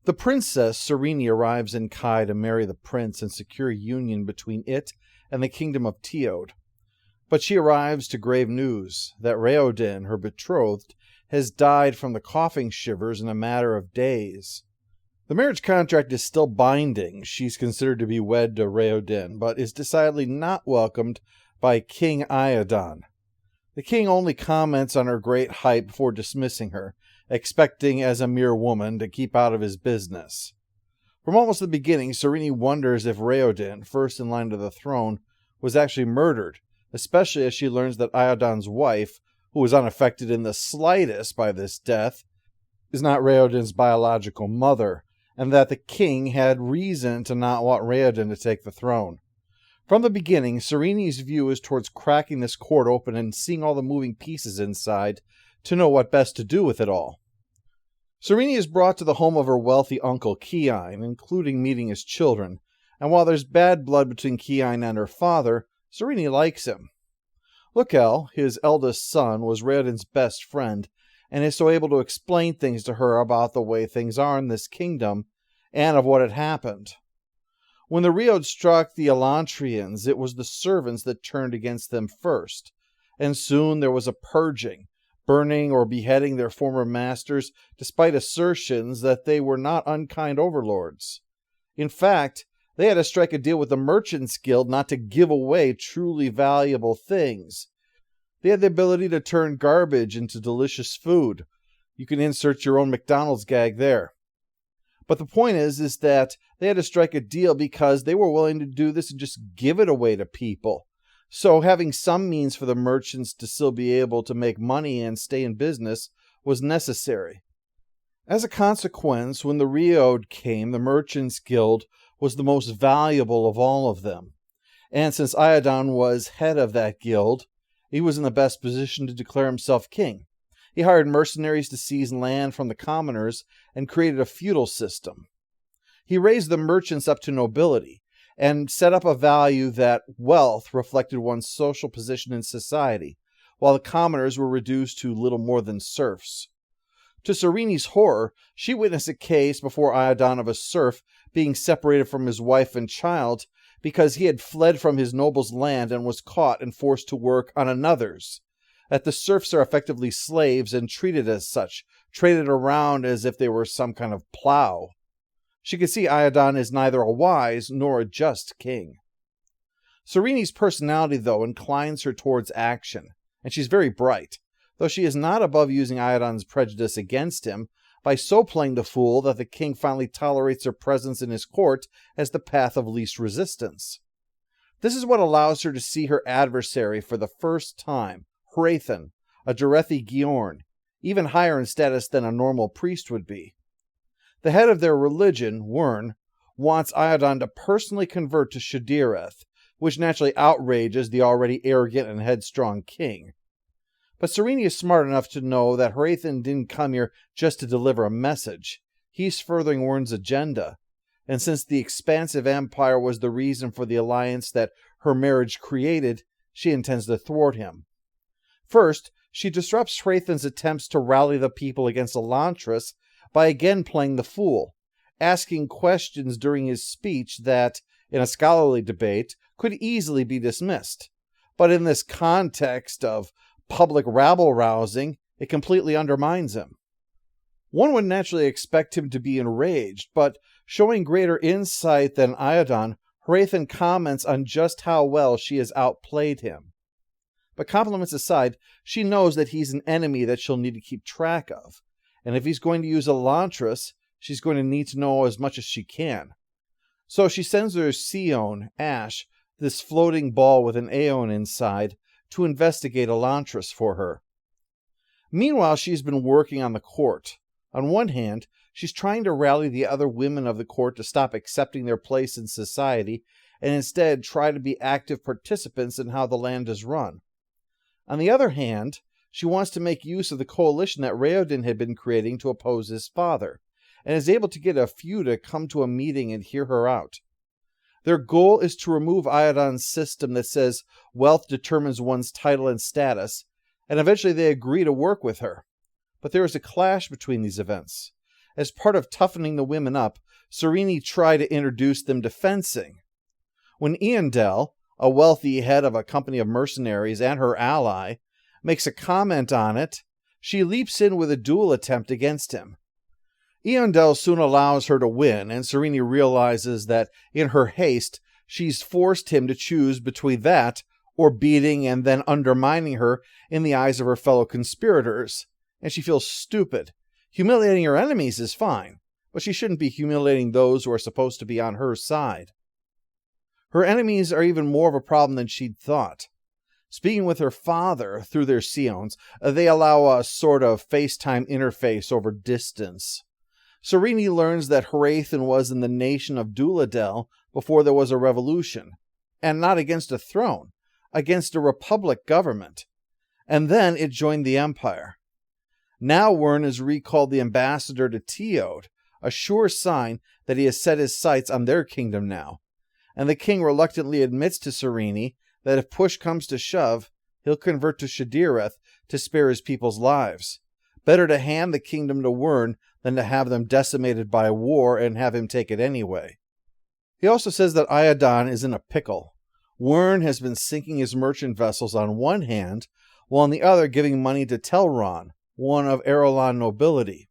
The princess Serene arrives in Kai to marry the prince and secure union between it and the kingdom of Teod. But she arrives to grave news that Hrathen, her betrothed, has died from the coughing shivers in a matter of days. The marriage contract is still binding. She's considered to be wed to Hrathen, but is decidedly not welcomed by King Iadon. The king only comments on her great height before dismissing her, expecting as a mere woman to keep out of his business. From almost the beginning, Serene wonders if Hrathen, first in line to the throne, was actually murdered, especially as she learns that Iadon's wife, who was unaffected in the slightest by this death, is not Hrathen's biological mother, and that the king had reason to not want Hrathen to take the throne. From the beginning, Serene's view is towards cracking this court open and seeing all the moving pieces inside to know what best to do with it all. Serene is brought to the home of her wealthy uncle Kiin, including meeting his children, and while there's bad blood between Kiin and her father, Serene likes him. Lukel, his eldest son, was Hrathen's best friend, and is so able to explain things to her about the way things are in this kingdom, and of what had happened. When the Rheod struck the Elantrians, it was the servants that turned against them first, and soon there was a purging, burning or beheading their former masters, despite assertions that they were not unkind overlords. In fact, they had to strike a deal with the Merchants Guild not to give away truly valuable things. They had the ability to turn garbage into delicious food. You can insert your own McDonald's gag there. But the point is that they had to strike a deal because they were willing to do this and just give it away to people. So having some means for the merchants to still be able to make money and stay in business was necessary. As a consequence, when the Rheod came, the Merchants Guild was the most valuable of all of them. And since Iadon was head of that guild, he was in the best position to declare himself king. He hired mercenaries to seize land from the commoners and created a feudal system. He raised the merchants up to nobility and set up a value that wealth reflected one's social position in society, while the commoners were reduced to little more than serfs. To Serene's horror, she witnessed a case before Iadon of a serf being separated from his wife and child because he had fled from his noble's land and was caught and forced to work on another's. That the serfs are effectively slaves and treated as such, traded around as if they were some kind of plow. She could see Iadon is neither a wise nor a just king. Serene's personality, though, inclines her towards action, and she's very bright, though she is not above using Iadon's prejudice against him by so playing the fool that the king finally tolerates her presence in his court as the path of least resistance. This is what allows her to see her adversary for the first time, Hrathen, a Derethi Giorn, even higher in status than a normal priest would be. The head of their religion, Wyrn, wants Iadon to personally convert to Shadireth, which naturally outrages the already arrogant and headstrong king. But Serene is smart enough to know that Hrathen didn't come here just to deliver a message. He's furthering Wyrn's agenda, and since the expansive empire was the reason for the alliance that her marriage created, she intends to thwart him. First, she disrupts Hrathen's attempts to rally the people against Elantris by again playing the fool, asking questions during his speech that, in a scholarly debate, could easily be dismissed. But in this context of public rabble-rousing, it completely undermines him. One would naturally expect him to be enraged, but showing greater insight than Iadon, Hrathen comments on just how well she has outplayed him. But compliments aside, she knows that he's an enemy that she'll need to keep track of, and if he's going to use Elantris, she's going to need to know as much as she can. So she sends her Sion, Ash, this floating ball with an Aeon inside, to investigate Elantris for her. Meanwhile, she's been working on the court. On one hand, she's trying to rally the other women of the court to stop accepting their place in society and instead try to be active participants in how the land is run. On the other hand, she wants to make use of the coalition that Hrathen had been creating to oppose his father, and is able to get a few to come to a meeting and hear her out. Their goal is to remove Iadon's system that says wealth determines one's title and status, and eventually they agree to work with her. But there is a clash between these events, as part of toughening the women up, Serene tried to introduce them to fencing. When Eondel, a wealthy head of a company of mercenaries and her ally, makes a comment on it, she leaps in with a duel attempt against him. Eondel soon allows her to win, and Serene realizes that in her haste, she's forced him to choose between that or beating and then undermining her in the eyes of her fellow conspirators, and she feels stupid. Humiliating her enemies is fine, but she shouldn't be humiliating those who are supposed to be on her side. Her enemies are even more of a problem than she'd thought. Speaking with her father through their Sions, they allow a sort of FaceTime interface over distance. Serene learns that Hrathen was in the nation of Duladel before there was a revolution, and not against a throne, against a republic government, and then it joined the empire. Now Wyrn is recalled the ambassador to Teod, a sure sign that he has set his sights on their kingdom now, and the king reluctantly admits to Serene that if push comes to shove, he'll convert to Shadireth to spare his people's lives. Better to hand the kingdom to Wyrn than to have them decimated by war and have him take it anyway. He also says that Iadon is in a pickle. Wyrn has been sinking his merchant vessels on one hand, while on the other giving money to Telron, one of Erolon nobility.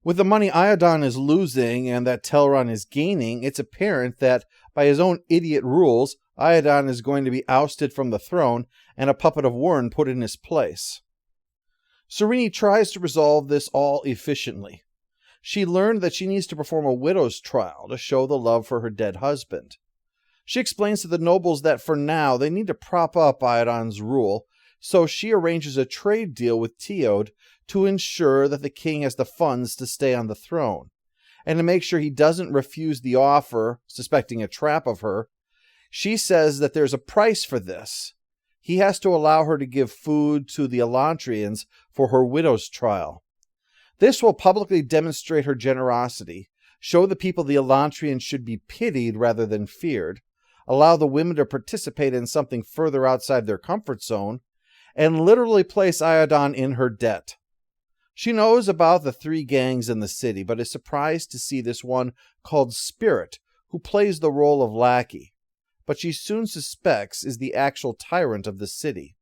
With the money Iadon is losing and that Telron is gaining, it's apparent that, by his own idiot rules, Iadon is going to be ousted from the throne and a puppet of Wyrn put in his place. Serene tries to resolve this all efficiently. She learned that she needs to perform a widow's trial to show the love for her dead husband. She explains to the nobles that for now they need to prop up Iadon's rule, so she arranges a trade deal with Teod to ensure that the king has the funds to stay on the throne, and to make sure he doesn't refuse the offer, suspecting a trap of her. She says that there's a price for this. He has to allow her to give food to the Elantrians for her widow's trial. This will publicly demonstrate her generosity, show the people the Elantrians should be pitied rather than feared, allow the women to participate in something further outside their comfort zone, and literally place Iadon in her debt. She knows about the 3 gangs in the city, but is surprised to see this one called Spirit, who plays the role of lackey, but she soon suspects is the actual tyrant of the city.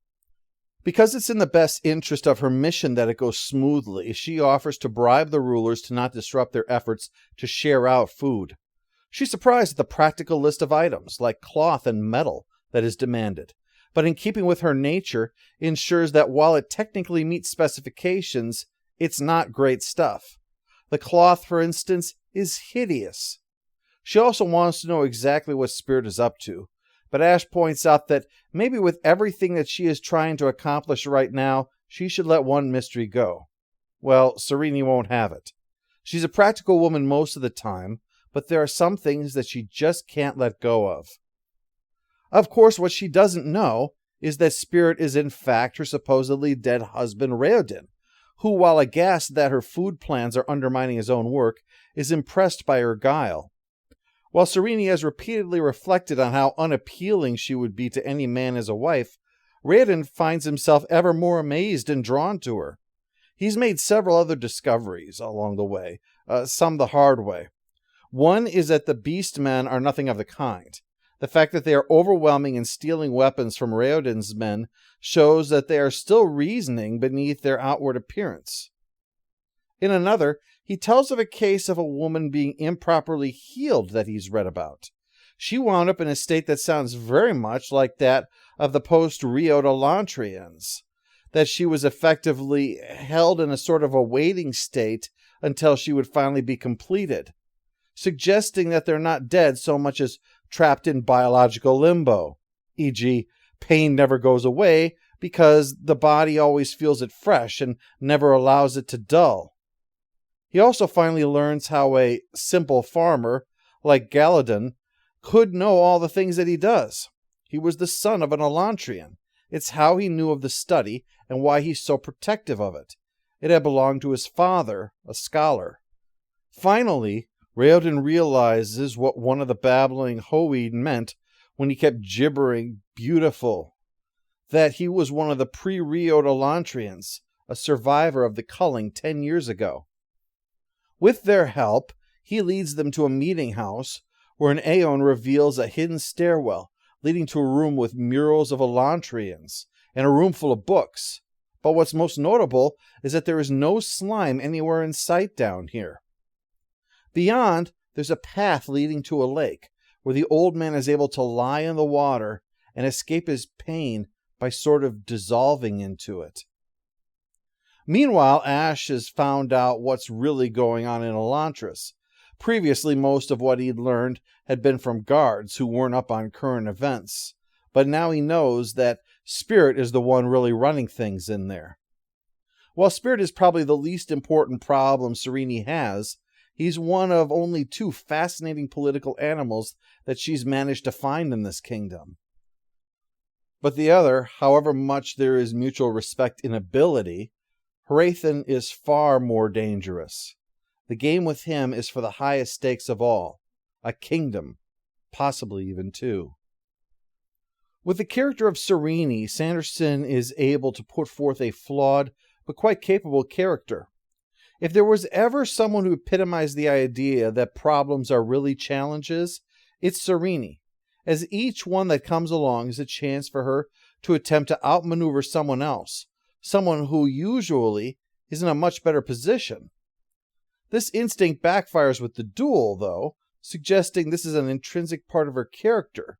Because it's in the best interest of her mission that it goes smoothly, she offers to bribe the rulers to not disrupt their efforts to share out food. She's surprised at the practical list of items, like cloth and metal, that is demanded, but in keeping with her nature, ensures that while it technically meets specifications, it's not great stuff. The cloth, for instance, is hideous. She also wants to know exactly what Spirit is up to, but Ash points out that maybe with everything that she is trying to accomplish right now, she should let one mystery go. Well, Serene won't have it. She's a practical woman most of the time, but there are some things that she just can't let go of. Of course, what she doesn't know is that Spirit is in fact her supposedly dead husband Rhéoden, who, while aghast that her food plans are undermining his own work, is impressed by her guile. While Serene has repeatedly reflected on how unappealing she would be to any man as a wife, Rhéoden finds himself ever more amazed and drawn to her. He's made several other discoveries along the way, some the hard way. One is that the beast men are nothing of the kind. The fact that they are overwhelming and stealing weapons from Rhéoden's men shows that they are still reasoning beneath their outward appearance. In another, he tells of a case of a woman being improperly healed that he's read about. She wound up in a state that sounds very much like that of the post-Riot Elantrians, that she was effectively held in a sort of a waiting state until she would finally be completed, suggesting that they're not dead so much as trapped in biological limbo, e.g., pain never goes away because the body always feels it fresh and never allows it to dull. He also finally learns how a simple farmer, like Galladon, could know all the things that he does. He was the son of an Elantrian. It's how he knew of the study and why he's so protective of it. It had belonged to his father, a scholar. Finally, Rhéoden realizes what one of the babbling Hoid meant when he kept gibbering beautiful, that he was one of the pre-Riot Elantrians, a survivor of the culling 10 years ago. With their help, he leads them to a meeting house where an Aeon reveals a hidden stairwell leading to a room with murals of Elantrians and a room full of books. But what's most notable is that there is no slime anywhere in sight down here. Beyond, there's a path leading to a lake where the old man is able to lie in the water and escape his pain by sort of dissolving into it. Meanwhile, Ash has found out what's really going on in Elantris. Previously, most of what he'd learned had been from guards who weren't up on current events. But now he knows that Spirit is the one really running things in there. While Spirit is probably the least important problem Serene has, he's one of only 2 fascinating political animals that she's managed to find in this kingdom. But the other, however much there is mutual respect in ability, Hrathen is far more dangerous. The game with him is for the highest stakes of all, a kingdom, possibly even 2. With the character of Serene, Sanderson is able to put forth a flawed but quite capable character. If there was ever someone who epitomized the idea that problems are really challenges, it's Serene, as each one that comes along is a chance for her to attempt to outmaneuver someone else, someone who usually is in a much better position. This instinct backfires with the duel, though, suggesting this is an intrinsic part of her character,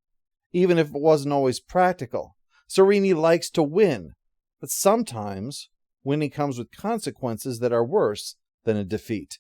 even if it wasn't always practical. Serene likes to win, but sometimes winning comes with consequences that are worse than a defeat.